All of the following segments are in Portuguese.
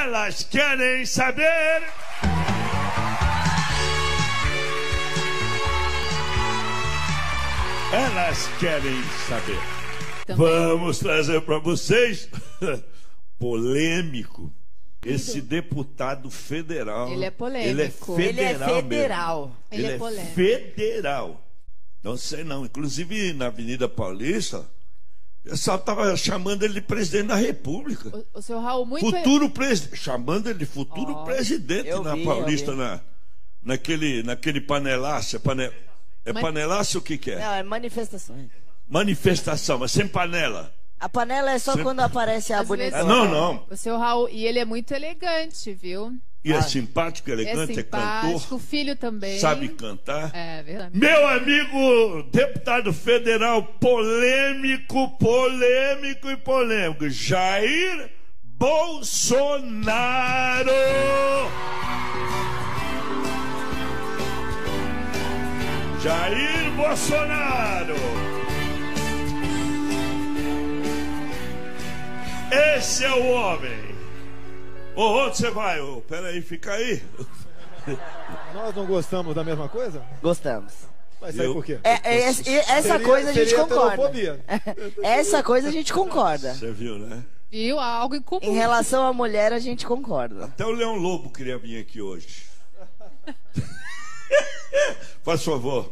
Elas querem saber. Elas querem saber. Também. Vamos trazer para vocês polêmico. Esse deputado federal. Ele é polêmico. Ele é federal. Ele é polêmico. Federal. Não sei não. Inclusive na Avenida Paulista, o pessoal estava chamando ele de presidente da República. O seu Raul, muito... Futuro presidente. Chamando ele de futuro presidente na Paulista, naquele panelaço. É panelaço o que é? Não, é manifestação. Manifestação, mas sem panela. A panela é só quando aparece a bonita. Não. O seu Raul, e ele é muito elegante, viu? E é simpático, elegante, é cantor. O filho também. Sabe cantar. É verdade. Meu amigo deputado federal polêmico. Jair Bolsonaro. Jair Bolsonaro. Esse é o homem. Onde você vai? Peraí, fica aí. Nós não gostamos da mesma coisa? Gostamos. Mas sabe por quê? Essa coisa a gente concorda. Essa coisa a gente concorda. Você viu, né? Viu? Algo em comum. Em relação à mulher, a gente concorda. Até o Leão Lobo queria vir aqui hoje. Faz favor.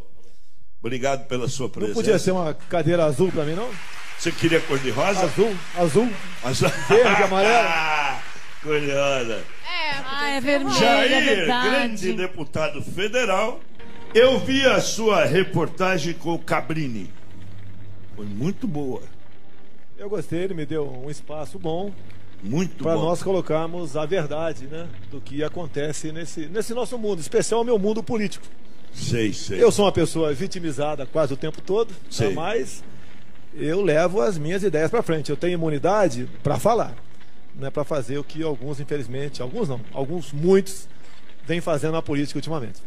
Obrigado pela sua presença. Não podia ser uma cadeira azul pra mim, não? Você queria cor de rosa? Azul. Verde, amarelo. Curiosa. É vermelho, Jair, é verdade. Grande deputado federal. Eu vi a sua reportagem com o Cabrini. Foi muito boa. Eu gostei, ele me deu um espaço bom. Muito bom. Para nós colocarmos a verdade, né, do que acontece nesse nosso mundo, especial o meu mundo político. Sei. Eu sou uma pessoa vitimizada quase o tempo todo, mas eu levo as minhas ideias para frente. Eu tenho imunidade para falar, não é para fazer o que alguns, infelizmente, muitos, vêm fazendo na política ultimamente.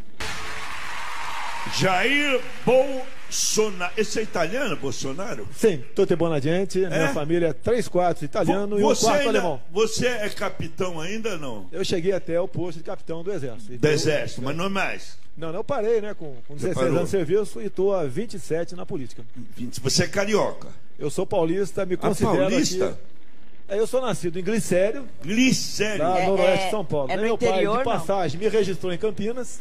Jair Bolsonaro. Esse é italiano, Bolsonaro? Sim, tutti buonagente. Minha família é 3/4 italiano e 1/4 alemão. Você é capitão ainda não? Eu cheguei até o posto de capitão do Exército. Do Exército, mas não mais? Não, eu parei, né, com 16 anos de serviço e estou há 27 na política. Você é carioca? Eu sou paulista, me considero paulista? Aqui... Eu sou nascido em Glicério. Glicério? Lá no noroeste de São Paulo. É no meu interior, pai, de passagem, me registrou em Campinas.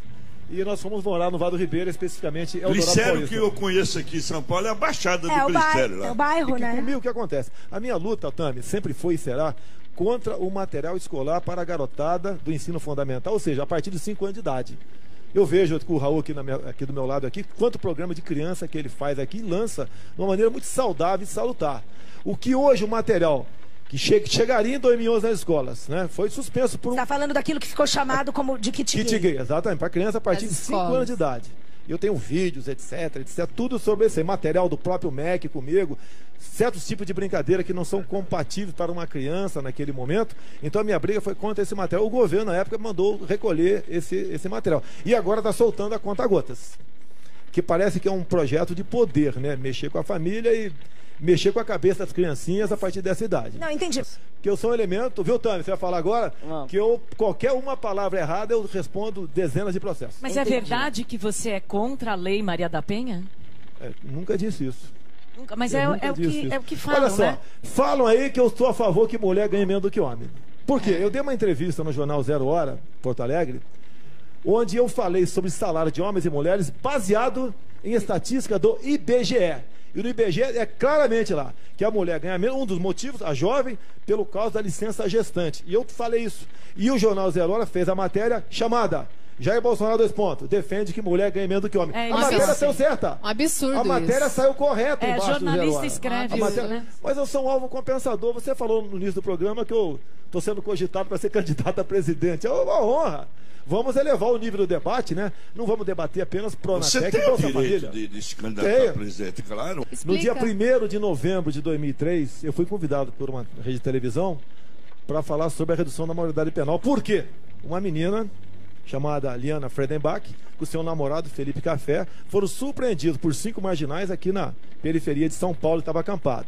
E nós fomos morar no Vale do Ribeira, especificamente Eldorado Paulista. Glicério que eu conheço aqui em São Paulo é a Baixada do Glicério. É o bairro, né? Comigo o que acontece? A minha luta, Tami, sempre foi e será contra o material escolar para a garotada do ensino fundamental, ou seja, a partir de 5 anos de idade. Eu vejo com o Raul aqui do meu lado, quanto programa de criança que ele faz aqui, lança de uma maneira muito saudável e salutar. O que hoje o material que chegaria em 2011 nas escolas, né? Foi suspenso por Você está falando daquilo que ficou chamado como de kit gay. Exatamente, para criança a partir de 5 anos de idade. Eu tenho vídeos, etc, tudo sobre esse material do próprio MEC comigo, certos tipos de brincadeira que não são compatíveis para uma criança naquele momento. Então a minha briga foi contra esse material. O governo, na época, mandou recolher esse material. E agora está soltando a conta-gotas, que parece que é um projeto de poder, né? Mexer com a família e mexer com a cabeça das criancinhas a partir dessa idade. Não, entendi. Que eu sou um elemento, viu, Tami? Você vai falar agora? Não. Que qualquer uma palavra errada, eu respondo dezenas de processos. Mas é verdade que você é contra a Lei Maria da Penha? Nunca disse isso. Nunca, mas é o que falam, olha só, né? Falam aí que eu estou a favor que mulher ganhe menos do que homem. Por quê? Eu dei uma entrevista no jornal Zero Hora, Porto Alegre, onde eu falei sobre salário de homens e mulheres baseado em estatística do IBGE. E no IBGE é claramente lá que a mulher ganha menos, um dos motivos, a jovem, pelo causa da licença gestante. E eu falei isso. E o jornal Zero Hora fez a matéria chamada Jair Bolsonaro, defende que mulher ganha menos do que homem. A matéria saiu certa. Um absurdo. A matéria saiu correta embaixo do Zero Hora. Jornalista escreve isso, né? Mas eu sou um alvo compensador. Você falou no início do programa que eu estou sendo cogitado para ser candidato a presidente. É uma honra. Vamos elevar o nível do debate, né? Não vamos debater apenas Pronatec e Bolsa Família. Você tem o direito de se candidatar a presidente, claro. No dia 1º de novembro de 2003, eu fui convidado por uma rede de televisão para falar sobre a redução da maioridade penal. Por quê? Uma menina chamada Liana Fredenbach, com seu namorado Felipe Café, foram surpreendidos por 5 marginais aqui na periferia de São Paulo e estava acampado.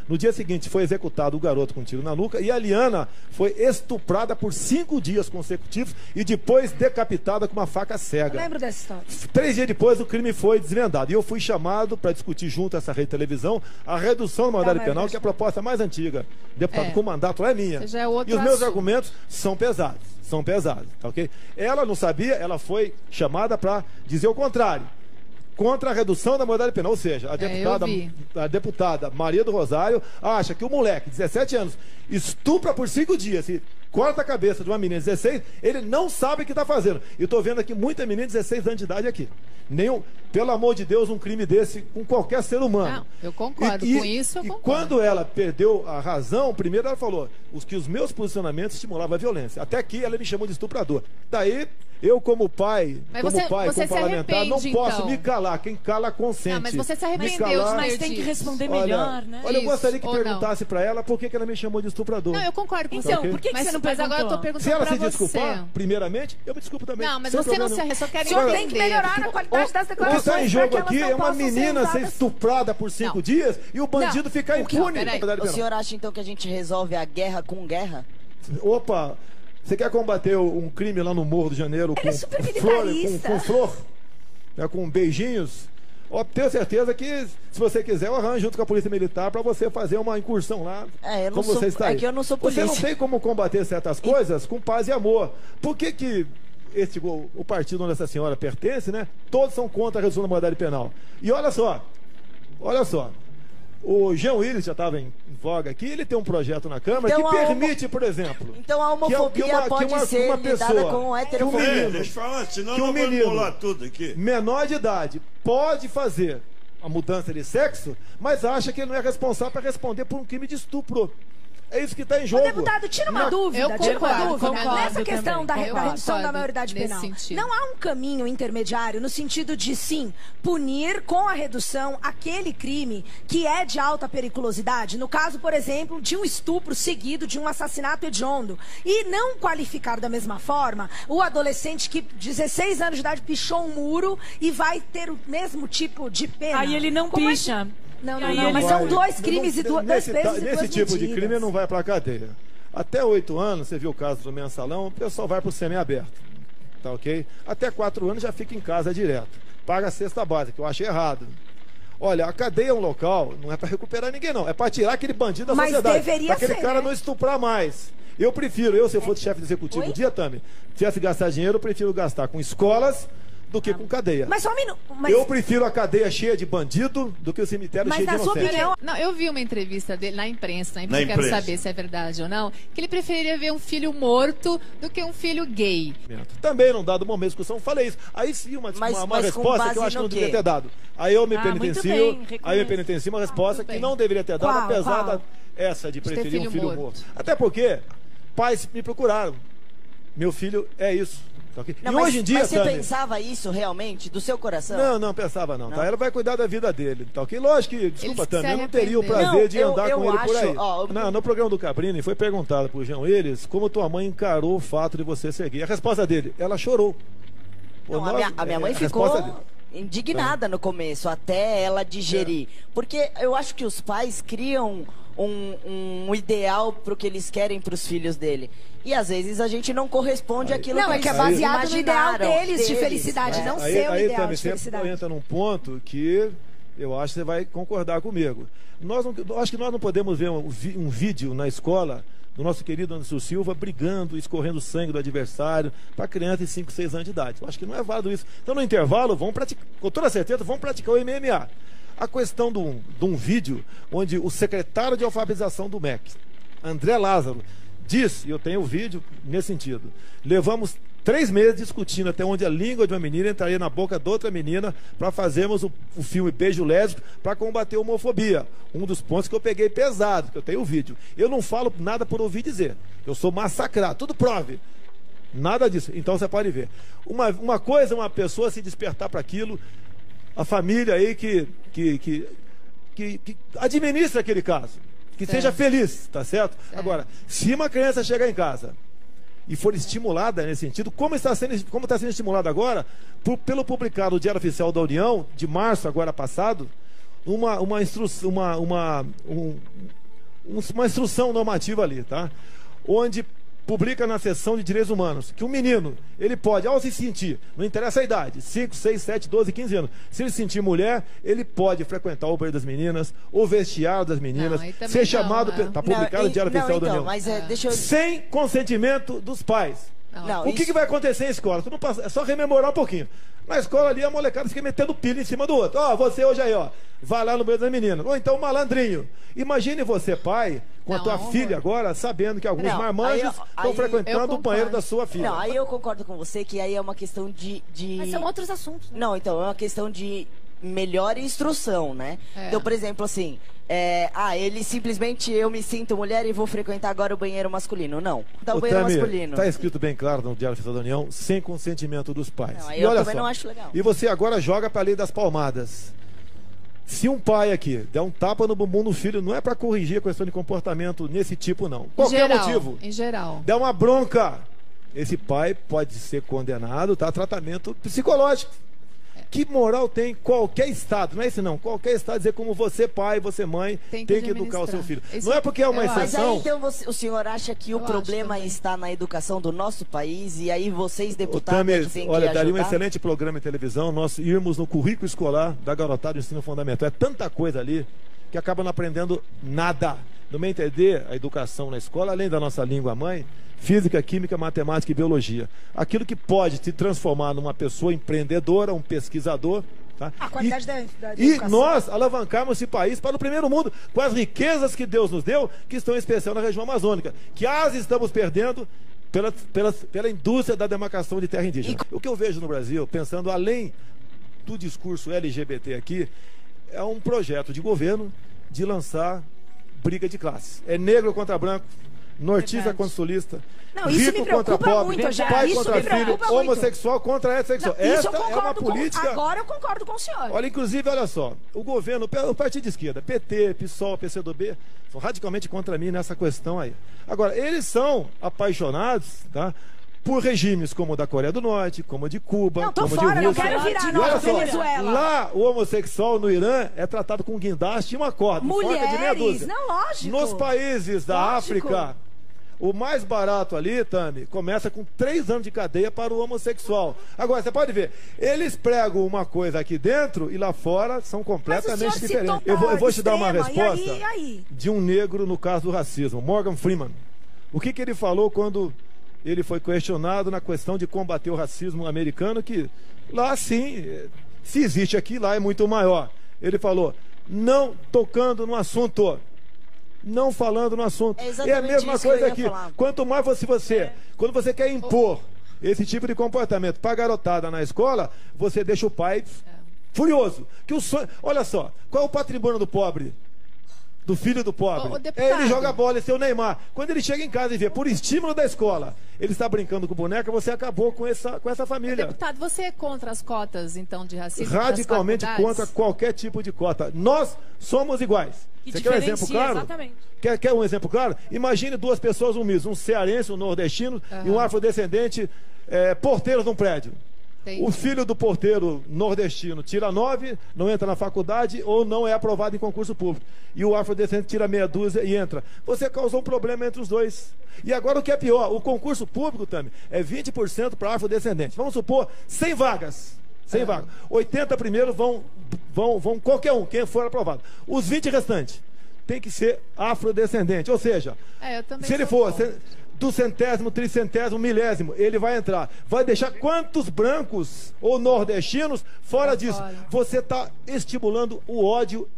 No dia seguinte foi executado o garoto com um tiro na nuca e a Liana foi estuprada por 5 dias consecutivos e depois decapitada com uma faca cega. Eu lembro dessa história. 3 dias depois o crime foi desvendado. E eu fui chamado para discutir junto a essa rede de televisão a redução da maioridade penal, que é a proposta mais antiga. Deputado com mandato é minha. Já é outro e os meus assunto. argumentos são pesados. São pesados, tá ok? Ela não sabia, ela foi chamada para dizer o contrário. Contra a redução da maioridade penal, ou seja, a deputada Maria do Rosário acha que o moleque, 17 anos, estupra por 5 dias e corta a cabeça de uma menina de 16, ele não sabe o que está fazendo. E estou vendo aqui muita menina de 16 anos de idade aqui. Pelo amor de Deus, um crime desse com qualquer ser humano. Não, eu concordo com isso, eu concordo. E quando ela perdeu a razão, primeiro ela falou que os meus posicionamentos estimulavam a violência. Até que ela me chamou de estuprador. Daí, eu como pai, como parlamentar, não posso me calar. Quem cala, consente. Não, mas você se arrependeu, mas tem que responder melhor, né? Olha, eu gostaria que perguntasse para ela por que ela me chamou de estuprador. Não, eu concordo com você. Então, por que você não perguntou? Mas agora eu tô perguntando se ela pra se desculpar, primeiramente, eu me desculpo também. Não, mas você não se arrependeu. O senhor tem que melhorar na qualidade das declarações. O que está em jogo aqui é uma menina ser estuprada por 5 dias e o bandido ficar impune. O senhor acha então que a gente resolve a guerra com guerra? Opa, você quer combater um crime lá no Morro de Janeiro com flor, com beijinhos? Tenho certeza que, se você quiser, eu arranjo junto com a Polícia Militar para você fazer uma incursão lá. É que eu não sou polícia. Você não tem como combater certas coisas com paz e amor. Por que o partido onde essa senhora pertence, né? Todos são contra a redução da maioridade penal. E olha só. O Jean Willis já estava em voga aqui, ele tem um projeto na Câmara que permite, por exemplo... Então a homofobia pode ser lidada com heterofobia. Deixa eu falar, senão não vai embolar tudo aqui. Menor de idade pode fazer a mudança de sexo, mas acha que ele não é responsável para responder por um crime de estupro. É isso que está em jogo. Deputado, tira uma dúvida. Eu concordo. Nessa questão da redução da maioridade penal, sentido. não há um caminho intermediário no sentido de, sim, punir com a redução aquele crime que é de alta periculosidade, no caso, por exemplo, de um estupro seguido de um assassinato hediondo, e não qualificar da mesma forma o adolescente que, 16 anos de idade, pichou um muro e vai ter o mesmo tipo de pena. Aí ele não picha. Não, mas são 2 crimes e 2 pesos e 2 medidas. Nesse tipo de crime não vai para a cadeia. Até 8 anos, você viu o caso do mensalão, o pessoal vai para o semiaberto. Tá ok? Até 4 anos já fica em casa direto. Paga a cesta básica, que eu acho errado. Olha, a cadeia é um local, não é para recuperar ninguém, não. É para tirar aquele bandido da sociedade. Para aquele cara não estuprar mais. Eu prefiro, se eu fosse chefe do executivo um dia, Tami, tivesse que gastar dinheiro, eu prefiro gastar com escolas do que com cadeia. Mas só um minuto. Eu prefiro a cadeia cheia de bandido do que o cemitério cheio de inocente. Mas na sua opinião... Não, eu vi uma entrevista dele na imprensa, eu quero saber se é verdade ou não, que ele preferia ver um filho morto do que um filho gay. Também, num dado momento de discussão, falei isso. Aí sim, uma resposta que eu acho que não deveria ter dado. Aí eu me penitencio uma resposta que não deveria ter dado, apesar dessa de preferir um filho morto. Até porque pais me procuraram. Meu filho é isso. Não, e hoje em dia, mas você pensava isso realmente, do seu coração? Não pensava não. Tá? Ela vai cuidar da vida dele, tá ok? Lógico que, desculpa, Tami, eu não teria o prazer de andar com ele por aí. No programa do Cabrini foi perguntado por Jean Willis como tua mãe encarou o fato de você ser gay. A resposta dele, ela chorou. A minha mãe ficou indignada no começo, até ela digerir. Porque eu acho que os pais criam um ideal pro que eles querem pros filhos dele. E às vezes a gente não corresponde àquilo que eles é baseado no ideal deles de felicidade, não seu ideal de felicidade. Aí entra num ponto que eu acho que você vai concordar comigo. Acho que nós não podemos ver um vídeo na escola do nosso querido Anderson Silva brigando, escorrendo sangue do adversário para criança de 5, 6 anos de idade. Eu acho que não é válido isso. Então, no intervalo, com toda certeza, vamos praticar o MMA. A questão de um vídeo onde o secretário de alfabetização do MEC, André Lázaro, diz, e eu tenho o vídeo nesse sentido, levamos 3 meses discutindo até onde a língua de uma menina entraria na boca de outra menina para fazermos o filme Beijo Lésbico para combater a homofobia. Um dos pontos que eu peguei pesado, que eu tenho o vídeo. Eu não falo nada por ouvir dizer. Eu sou massacrado, tudo prove. Nada disso. Então você pode ver. Uma coisa é uma pessoa se despertar para aquilo, a família aí que administra aquele caso. Que seja feliz, tá certo? Agora, se uma criança chegar em casa e for estimulada nesse sentido, como está sendo estimulada agora, pelo publicado no Diário Oficial da União, de março agora passado, uma instrução normativa ali, tá? Onde publica na seção de direitos humanos que o menino, ele pode, ao se sentir, não interessa a idade, 5, 6, 7, 12, 15 anos, se ele se sentir mulher, ele pode frequentar o banheiro das meninas, o vestiário das meninas, ser chamado, está publicado no Diário Oficial da União, mas deixa eu... sem consentimento dos pais. Não, o que vai acontecer em escola? Tu não passa, é só rememorar um pouquinho. Na escola ali, a molecada fica metendo pilha em cima do outro. Ó, você hoje aí, ó, vai lá no banheiro das meninas. Ou então, malandrinho. Imagine você, pai, com a tua filha agora, sabendo que alguns marmanjos estão frequentando o banheiro da sua filha. Não, aí eu concordo com você que aí é uma questão de... Mas são outros assuntos. Né? Não, então, é uma questão de melhor instrução, né? Então, por exemplo, assim... ele simplesmente, eu me sinto mulher e vou frequentar agora o banheiro masculino. Não, o banheiro masculino. Está escrito bem claro no Diário Oficial da União, sem consentimento dos pais. Não, eu também não acho legal. E você agora joga para a lei das palmadas. Se um pai aqui der um tapa no bumbum do filho, não é para corrigir a questão de comportamento nesse tipo, não. Qualquer motivo. Em geral. Der uma bronca, esse pai pode ser condenado, tá? Tratamento psicológico. Que moral tem qualquer estado, não é isso não, qualquer estado dizer como você pai, você mãe, tem que educar o seu filho. Não é porque é uma exceção. Mas aí então o senhor acha que o problema está na educação do nosso país e aí vocês deputados têm que olha, daria um excelente programa em televisão, nós irmos no currículo escolar da garotada do ensino fundamental. É tanta coisa ali que acaba não aprendendo nada. No meu entender, a educação na escola, além da nossa língua mãe, física, química, matemática e biologia. Aquilo que pode te transformar numa pessoa empreendedora, um pesquisador. Tá? A qualidade da educação. E nós alavancarmos esse país para o primeiro mundo, com as riquezas que Deus nos deu, que estão em especial na região amazônica, que as estamos perdendo pela indústria da demarcação de terra indígena. O que eu vejo no Brasil, pensando além do discurso LGBT aqui, é um projeto de governo de lançar briga de classes. É negro contra branco, nortista contra sulista, rico contra pobre, pai contra filho, homossexual contra heterossexual. Esta é uma política... Agora eu concordo com o senhor. Olha, inclusive, olha só, o governo, o partido de esquerda, PT, PSOL, PCdoB, são radicalmente contra mim nessa questão aí. Agora, eles são apaixonados, tá, por regimes como o da Coreia do Norte, como o de Cuba, como o de Rússia. Eu quero virar olha só, Venezuela. lá o homossexual no Irã é tratado com guindaste e uma corda. Mulheres, de meia dúzia. não, lógico. Nos países da África, o mais barato ali, Tami, começa com 3 anos de cadeia para o homossexual. Agora, você pode ver, eles pregam uma coisa aqui dentro e lá fora são completamente diferentes. Eu vou te dar uma resposta de um negro no caso do racismo, Morgan Freeman. O que ele falou quando ele foi questionado na questão de combater o racismo americano, que lá sim, se existe aqui, lá é muito maior. Ele falou, não tocando no assunto, não falando no assunto. É a mesma coisa aqui. Quanto mais quando você quer impor esse tipo de comportamento para a garotada na escola, você deixa o pai furioso. Que o sonho, olha só, qual é o patrimônio do pobre? Do filho do pobre. Ele joga bola, esse é o Neymar. Quando ele chega em casa e vê, por estímulo da escola, ele está brincando com boneca, você acabou com essa família. Deputado, você é contra as cotas, então, de racismo? Radicalmente contra qualquer tipo de cota. Nós somos iguais. Você quer um exemplo claro? Exatamente. Quer um exemplo claro? Imagine 2 pessoas humildes, um cearense, um nordestino e um afrodescendente, porteiros de um prédio. Entendi. O filho do porteiro nordestino tira 9, não entra na faculdade ou não é aprovado em concurso público. E o afrodescendente tira meia dúzia e entra. Você causou um problema entre os dois. E agora o que é pior, o concurso público também é 20% para afrodescendente. Vamos supor 100 vagas. 100 vagas. 80 primeiros vão qualquer um, quem for aprovado. Os 20 restantes tem que ser afrodescendente. Ou seja, se ele for do centésimo, tricentésimo, milésimo, ele vai entrar. Vai deixar quantos brancos ou nordestinos fora disso? Você está estimulando o ódio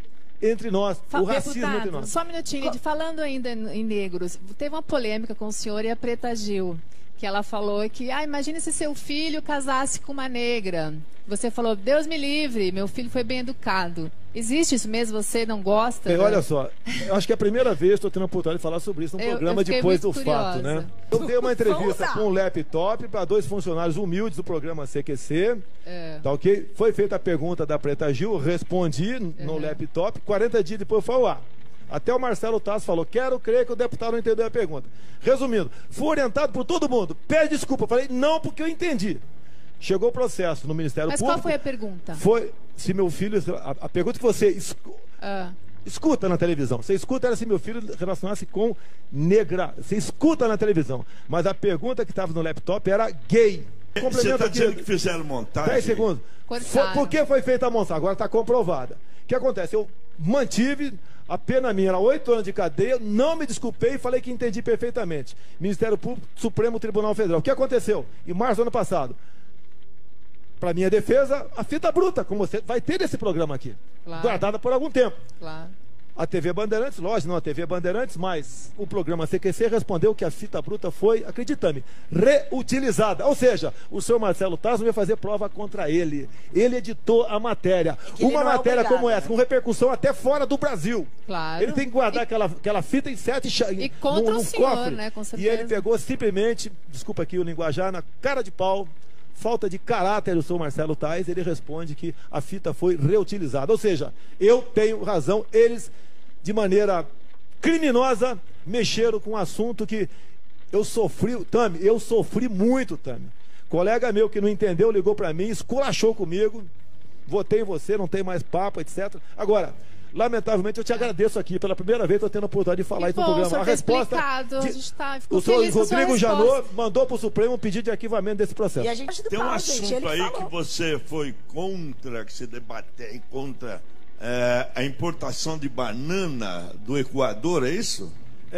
entre nós, o racismo entre nós. Só um minutinho, falando ainda em negros, teve uma polêmica com o senhor e a Preta Gil, que ela falou que, imagine se seu filho casasse com uma negra. Você falou, Deus me livre, meu filho foi bem educado. Existe isso mesmo? Você não gosta? Olha só, eu acho que é a primeira vez que estou tendo a oportunidade de falar sobre isso num programa depois do fato, né? Eu dei uma entrevista com um laptop para 2 funcionários humildes do programa CQC, tá ok? Foi feita a pergunta da Preta Gil, respondi no laptop, 40 dias depois foi ao ar. Até o Marcelo Tasso falou, quero crer que o deputado não entendeu a pergunta. Resumindo, fui orientado por todo mundo, pede desculpa. Eu falei, não, porque eu entendi. Chegou o processo no Ministério Público. Mas qual foi a pergunta? Foi se meu filho... A pergunta que você escuta na televisão. Você escuta era se meu filho relacionasse com negra. Você escuta na televisão. Mas a pergunta que estava no laptop era gay. Você está dizendo que fizeram montagem? 10 segundos. Por que foi feita a montagem? Agora está comprovada. O que acontece? Eu mantive, a pena minha era 8 anos de cadeia, não me desculpei e falei que entendi perfeitamente. Ministério Público, Supremo Tribunal Federal. O que aconteceu? Em março do ano passado, para minha defesa, a fita bruta, como você vai ter esse programa aqui, guardada por algum tempo. Claro. A TV Bandeirantes, lógico, não a TV Bandeirantes, mas o programa CQC respondeu que a fita bruta foi, acredita-me, reutilizada. Ou seja, o senhor Marcelo Taz não ia fazer prova contra ele. Ele editou a matéria. Uma matéria como essa, com repercussão até fora do Brasil. Claro. Ele tem que guardar aquela fita em 7 e contra o senhor, cofre. né, com certeza. E ele pegou simplesmente, desculpa aqui o linguajar, na cara de pau, falta de caráter do senhor Marcelo Taz, ele responde que a fita foi reutilizada. Ou seja, eu tenho razão, eles, de maneira criminosa, mexeram com um assunto que eu sofri, Tami, eu sofri muito, Tami. Colega meu que não entendeu, ligou para mim, esculachou comigo, votei em você, não tem mais papo, etc. Agora, lamentavelmente, eu te agradeço aqui. Pela primeira vez, estou tendo a oportunidade de falar isso no programa. A resposta. O senhor Rodrigo Janot mandou para o Supremo um pedido de arquivamento desse processo. E a gente tem um assunto aí que você foi contra, que você debateu contra a importação de banana do Equador, é isso?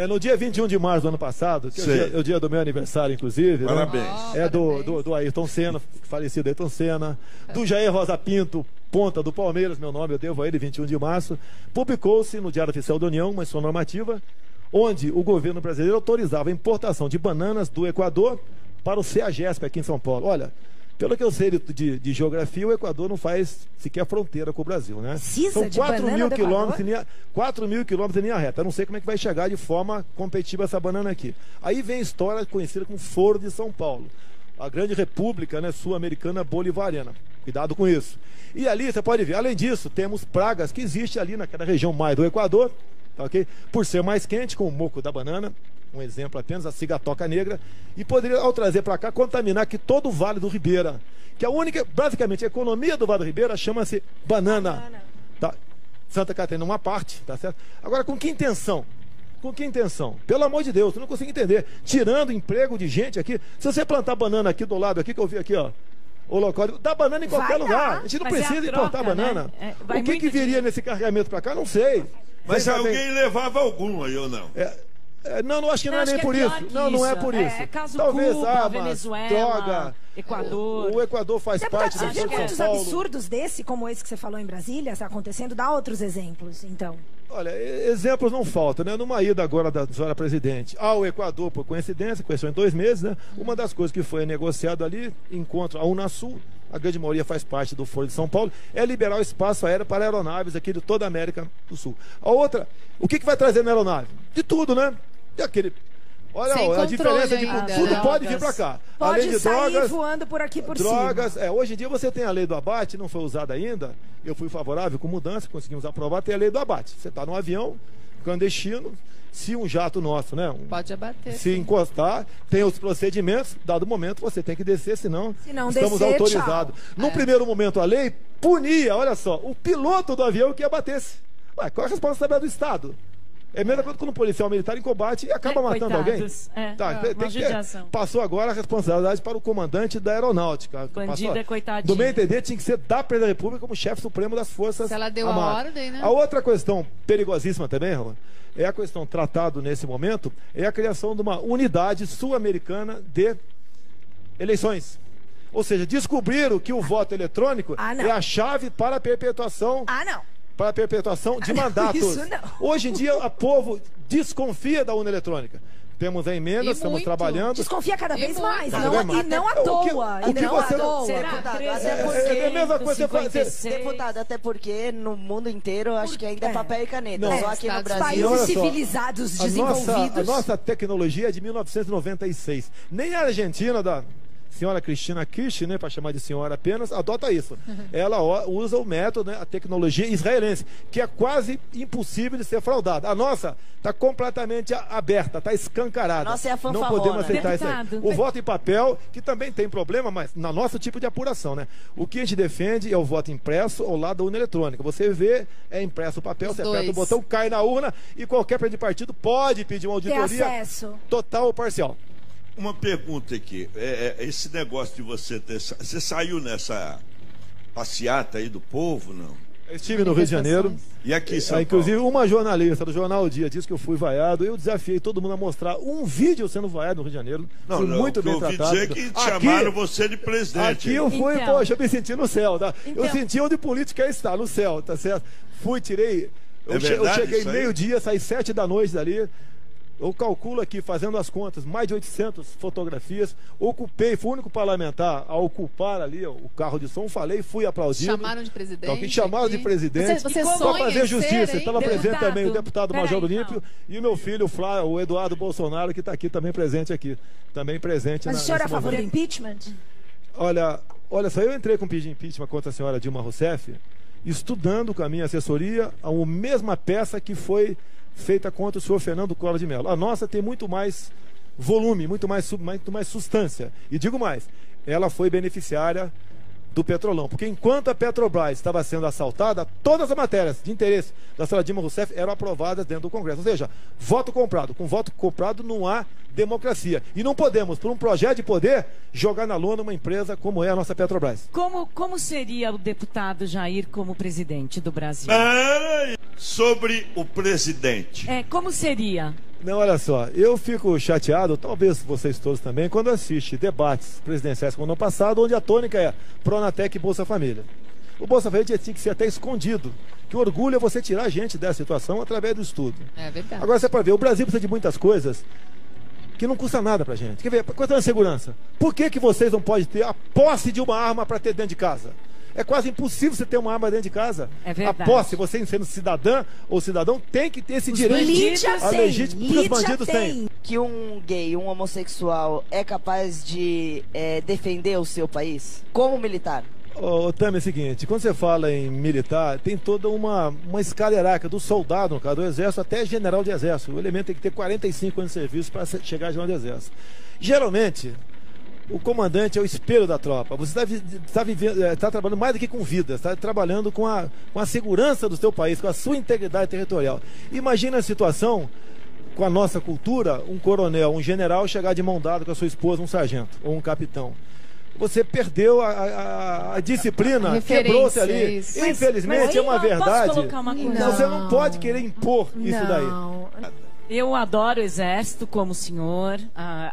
No dia 21 de março do ano passado, que é o dia do meu aniversário, inclusive. Parabéns. Né? Do Ayrton Senna, falecido Ayrton Senna, do Jair Rosa Pinto, ponta do Palmeiras, meu nome eu devo a ele, 21 de março. Publicou-se no Diário Oficial da União uma instrução normativa, onde o governo brasileiro autorizava a importação de bananas do Equador para o CEAGESP aqui em São Paulo. Olha, pelo que eu sei de geografia, o Equador não faz sequer fronteira com o Brasil, né? São 4 mil quilômetros em linha reta. Eu não sei como é que vai chegar de forma competitiva essa banana aqui. Aí vem a história conhecida como Foro de São Paulo, a grande república, né, sul-americana bolivariana. Cuidado com isso. E ali, você pode ver, além disso, temos pragas que existem ali naquela região mais do Equador, tá, ok? Por ser mais quente, com o moco da banana, um exemplo apenas, a cigatoca negra, e poderia, ao trazer para cá, contaminar aqui todo o Vale do Ribeira, que a única, basicamente, a economia do Vale do Ribeira chama-se banana. Tá? Santa Catarina, uma parte, tá certo? Agora, com que intenção? Com que intenção? Pelo amor de Deus, eu não consigo entender. Tirando emprego de gente aqui, se você plantar banana aqui do lado, aqui que eu vi aqui, ó, o local, dá banana em qualquer lugar. A gente não precisa importar banana. Né? O que viria nesse carregamento para cá, não sei. Mas alguém levava algum aí ou não? Não, acho que não é nem por isso. Não é por isso. Caso talvez Cuba, Venezuela, droga, Equador. O Equador faz parte do São São Paulo. absurdos desse, como esse que você falou em Brasília, está acontecendo, dá outros exemplos, então. Olha, exemplos não faltam, né? Numa ida agora da senhora presidente ao Equador, por coincidência, conheceu em 2 meses, né? Uma das coisas que foi negociado ali, encontro a Unasul, a grande maioria faz parte do Foro de São Paulo, é liberar o espaço aéreo para aeronaves aqui de toda a América do Sul. A outra, o que vai trazer na aeronave? De tudo, né? De aquele... Olha a diferença de tudo pode vir para cá. Pode além de sair drogas, voando por aqui por drogas, cima. Hoje em dia você tem a lei do abate, não foi usada ainda. Eu fui favorável com mudança, conseguimos aprovar, tem a lei do abate. Você está num avião clandestino, se um jato nosso, né? Pode abater. Se encostar, tem os procedimentos, dado o momento você tem que descer, senão estamos descer, autorizados. No primeiro momento a lei punia, olha só, o piloto do avião que abatesse. Ué, qual é a responsabilidade do Estado? É a mesma coisa quando um policial militar em combate e acaba matando alguém. Passou agora a responsabilidade para o comandante da aeronáutica. Bandido é coitadinho. Do meu entender, tinha que ser da Presidência da República como chefe supremo das Forças Armadas. Se ela deu a ordem, né? A outra questão perigosíssima também, Roland, é a questão tratada nesse momento, é a criação de uma unidade sul-americana de eleições. Ou seja, descobriram que o voto eletrônico é a chave para a perpetuação. Para a perpetuação de mandatos. Isso não. Hoje em dia, o povo desconfia da urna eletrônica. Temos a emenda, estamos trabalhando. Desconfia cada vez mais. E não à toa. É a mesma coisa que você Deputado, até porque no mundo inteiro acho que ainda é papel e caneta. Só aqui no Brasil. Países civilizados, desenvolvidos. A nossa tecnologia é de 1996. Nem a Argentina senhora Cristina Kirch, né, para chamar de senhora apenas, adota isso. Ela usa o método, né, a tecnologia israelense, que é quase impossível de ser fraudada. A nossa está completamente aberta, está escancarada. Nossa é a fanfarrona. Não podemos aceitar Deputado. isso aí. O voto em papel, que também tem problema, mas na nosso tipo de apuração, né? O que a gente defende é o voto impresso ao lado da urna eletrônica. Você vê, é impresso o papel, você aperta o botão, cai na urna e qualquer partido pode pedir uma auditoria total ou parcial. Uma pergunta aqui. Esse negócio de você ter... Você saiu nessa passeata aí do povo, não? Eu estive no Rio de Janeiro. E aqui em São Paulo? Inclusive, uma jornalista do jornal O Dia disse que eu fui vaiado. Eu desafiei todo mundo a mostrar um vídeo sendo vaiado no Rio de Janeiro. Fui muito bem tratado. Eu ouvi dizer que chamaram você de presidente. Aqui eu fui, então, poxa, eu me senti no céu, tá? Eu senti onde política está, no céu, tá certo? Fui, tirei... Eu cheguei meio-dia, saí 7 da noite dali. Eu calculo aqui, fazendo as contas, mais de 800 fotografias. Ocupei, fui o único parlamentar a ocupar ali o carro de som. Falei, fui aplaudido. Chamaram de presidente. Chamaram de presidente. Você para fazer justiça. Estava presente também o deputado Major Olímpio e o meu filho, o Eduardo Bolsonaro, que está aqui também presente aqui. Também presente. Mas o senhor é a favor do impeachment? Olha só, eu entrei com pedido de impeachment contra a senhora Dilma Rousseff, estudando com a minha assessoria a mesma peça que foi feita contra o senhor Fernando Collor de Mello. A nossa tem muito mais volume, muito mais substância. E digo mais, ela foi beneficiária do Petrolão, porque enquanto a Petrobras estava sendo assaltada, todas as matérias de interesse da senhora Dilma Rousseff eram aprovadas dentro do Congresso. Ou seja, voto comprado. Com voto comprado não há democracia. E não podemos, por um projeto de poder, jogar na lona uma empresa como é a nossa Petrobras. Como seria o deputado Jair como presidente do Brasil? Sobre o presidente. Como seria? Não, olha só, eu fico chateado, talvez vocês todos também, quando assiste debates presidenciais como no ano passado, onde a tônica é Pronatec e Bolsa Família. O Bolsa Família tinha que ser até escondido. Que orgulho é você tirar a gente dessa situação através do estudo. É verdade. Agora você pode ver, o Brasil precisa de muitas coisas que não custa nada pra gente. Quer ver, quanto à segurança? Por que vocês não podem ter a posse de uma arma para ter dentro de casa? É quase impossível você ter uma arma dentro de casa. É verdade. A posse, você sendo cidadã ou cidadão, tem que ter esse direito. A legítima que os bandidos têm. Que um gay, um homossexual é capaz de defender o seu país como militar? Tami, é o seguinte, quando você fala em militar, tem toda uma escala hierárquica do soldado, no caso do exército, até general de exército. O elemento tem que ter 45 anos de serviço para chegar a general de exército. Geralmente, o comandante é o espelho da tropa. Você está trabalhando mais do que com vidas, está trabalhando com a segurança do seu país, com a sua integridade territorial. Imagina a situação, com a nossa cultura, um coronel, um general chegar de mão dada com a sua esposa, um sargento ou um capitão. Você perdeu a disciplina, quebrou-se ali. Infelizmente, é uma verdade. Posso colocar uma coisa? Você não pode querer impor isso daí. Eu adoro o exército como o senhor,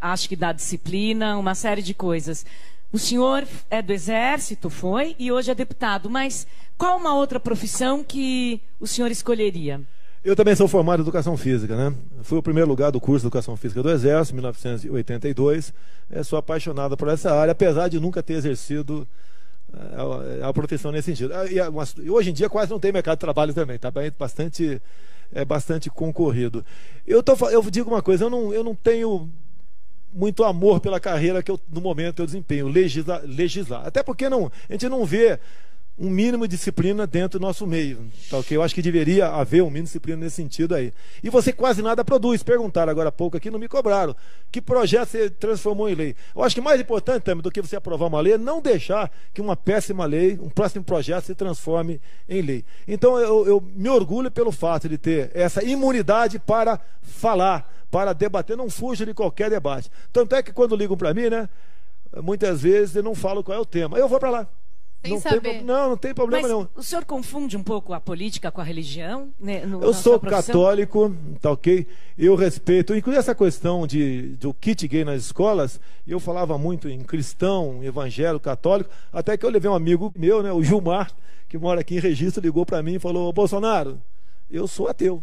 acho que dá disciplina, uma série de coisas. O senhor é do exército, foi, e hoje é deputado, mas qual uma outra profissão que o senhor escolheria? Eu também sou formado em Educação Física, né? Fui o primeiro lugar do curso de Educação Física do Exército, em 1982. Sou apaixonado por essa área, apesar de nunca ter exercido a profissão nesse sentido. E hoje em dia quase não tem mercado de trabalho também, tá bastante concorrido. Eu digo uma coisa, eu não tenho muito amor pela carreira que no momento eu desempenho, legislar. Até porque a gente não vê um mínimo de disciplina dentro do nosso meio. Tá, okay? Eu acho que deveria haver um mínimo de disciplina nesse sentido aí. E você quase nada produz. Perguntaram agora há pouco aqui, não me cobraram. Que projeto você transformou em lei? Eu acho que mais importante também do que você aprovar uma lei é não deixar que uma péssima lei, um próximo projeto se transforme em lei. Então eu me orgulho pelo fato de ter essa imunidade para falar, para debater, não fujo de qualquer debate. Tanto é que quando ligam para mim, né, muitas vezes eu não falo qual é o tema. Eu vou para lá. Não tem problema. Mas não. O senhor confunde um pouco a política com a religião? Né, eu sou católico, tá ok? Eu respeito, inclusive essa questão do kit gay nas escolas, eu falava muito em cristão, evangélico, católico, até que eu levei um amigo meu, né, o Gilmar, que mora aqui em Registro, ligou para mim e falou: Bolsonaro, eu sou ateu.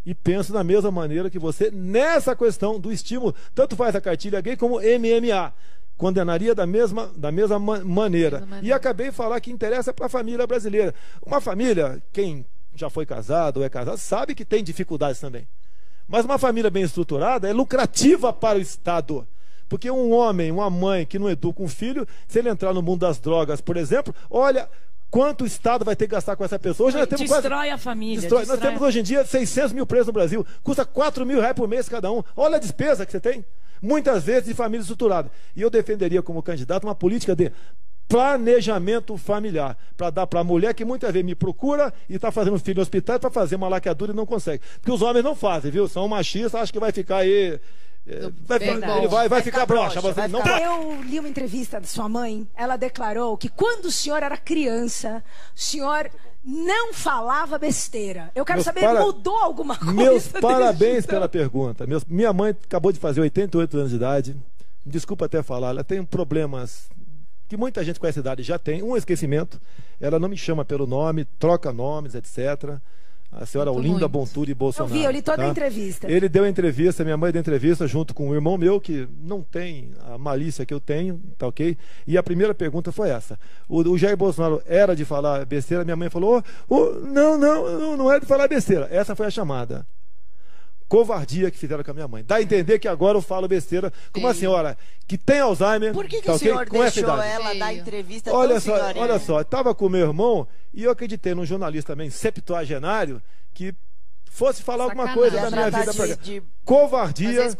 E penso da mesma maneira que você nessa questão do estímulo, tanto faz a cartilha gay como MMA. Condenaria da mesma maneira. E acabei de falar que interessa para a família brasileira. Uma família, quem já foi casado ou é casado, sabe que tem dificuldades também. Mas uma família bem estruturada é lucrativa para o Estado. Porque um homem, uma mãe que não educa um filho, se ele entrar no mundo das drogas, por exemplo, olha quanto o Estado vai ter que gastar com essa pessoa. Hoje nós temos destrói a família. Nós temos hoje em dia 600 mil presos no Brasil. Custa 4 mil reais por mês cada um. Olha a despesa que você tem. Muitas vezes de família estruturada. E eu defenderia como candidato uma política de planejamento familiar, para dar para a mulher que muitas vezes me procura e está fazendo filho no hospital para fazer uma laqueadura e não consegue. Porque os homens não fazem, viu? São machistas, acham que vai ficar aí... Ele vai ficar broxa. Eu li uma entrevista da sua mãe, ela declarou que quando o senhor era criança, o senhor não falava besteira. Eu quero saber, mudou alguma coisa? Meus parabéns pela pergunta. Minha mãe acabou de fazer 88 anos de idade. Desculpa até falar, ela tem problemas que muita gente com essa idade já tem. Um esquecimento, ela não me chama pelo nome, troca nomes, etc. A senhora Olinda Bonturi Bolsonaro. Eu li toda a entrevista. Ele deu a entrevista, minha mãe deu a entrevista junto com um irmão meu, que não tem a malícia que eu tenho, tá ok? E a primeira pergunta foi essa. O Jair Bolsonaro era de falar besteira? Minha mãe falou, não é de falar besteira. Essa foi a chamada. Covardia que fizeram com a minha mãe. Dá a entender que agora eu falo besteira com uma senhora que tem Alzheimer. Por que tá o senhor okay? deixou ela dar entrevista olha só, estava com meu irmão e eu acreditei num jornalista também septuagenário que fosse falar alguma coisa da minha vida pra cá. Covardia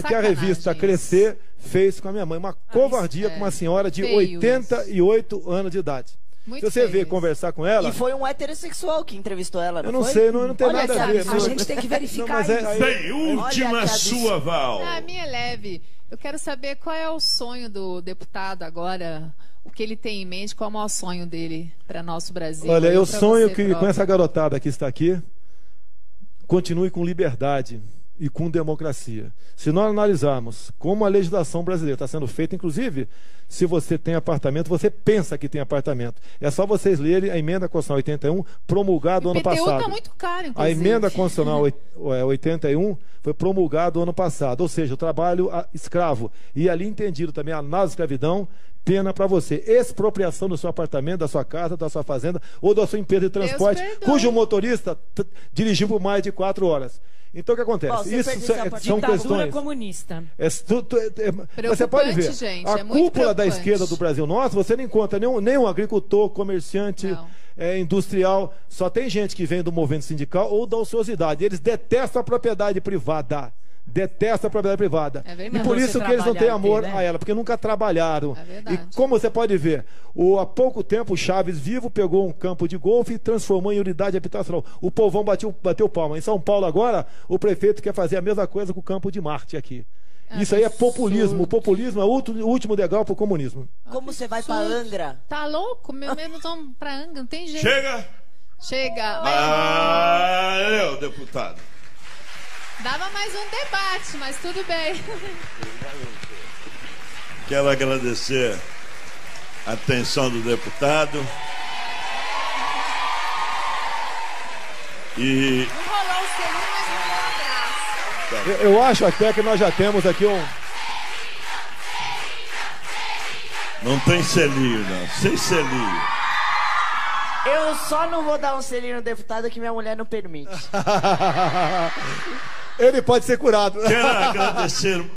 que a revista Crescer fez com a minha mãe. Uma covardia com uma senhora de 88 anos de idade. Se você vê conversar com ela... E foi um heterossexual que entrevistou ela, não foi? Eu não sei, não tem nada a ver. A gente tem que verificar isso. Bem, última sua, Val. A minha é leve. Eu quero saber qual é o sonho do deputado agora, o que ele tem em mente, qual é o maior sonho dele para nosso Brasil. Olha, eu sonho que com essa garotada que está aqui, continue com liberdade e com democracia. Se nós analisarmos como a legislação brasileira está sendo feita, inclusive, se você tem apartamento, você pensa que tem apartamento. É só vocês lerem a emenda constitucional 81, promulgada ano passado. O IPTU está muito caro, inclusive. A emenda constitucional 81 foi promulgada ano passado, ou seja, o trabalho escravo. E ali entendido também a escravidão, pena para você. Expropriação do seu apartamento, da sua casa, da sua fazenda ou da sua empresa de transporte, cujo motorista dirigiu por mais de 4 horas. Então o que acontece? Isso são questões comunista. Você pode ver, gente, a cúpula da esquerda do Brasil nosso, você não encontra nenhum agricultor, comerciante, industrial, só tem gente que vem do movimento sindical ou da ociosidade. Eles detestam a propriedade privada. Detesta a propriedade privada. E por isso que eles não têm amor a ela, porque nunca trabalharam. E como você pode ver, há pouco tempo o Chaves Vivo pegou um campo de golfe e transformou em unidade habitacional. O povão bateu palma. Em São Paulo agora, o prefeito quer fazer a mesma coisa com o campo de Marte aqui. Isso aí é populismo. O populismo é o último degrau para o comunismo. Como você vai para Angra? Tá louco? Meu mesmo vamos para Angra, não tem jeito. Chega! Valeu, deputado. Dava mais um debate, mas tudo bem. Quero agradecer a atenção do deputado. E... Não rolou o selinho, mas não rolou o abraço. Eu acho até que nós já temos aqui um... Não tem selinho, não. Sem selinho. Eu só não vou dar um selinho no deputado que minha mulher não permite. Ele pode ser curado. Quero agradecer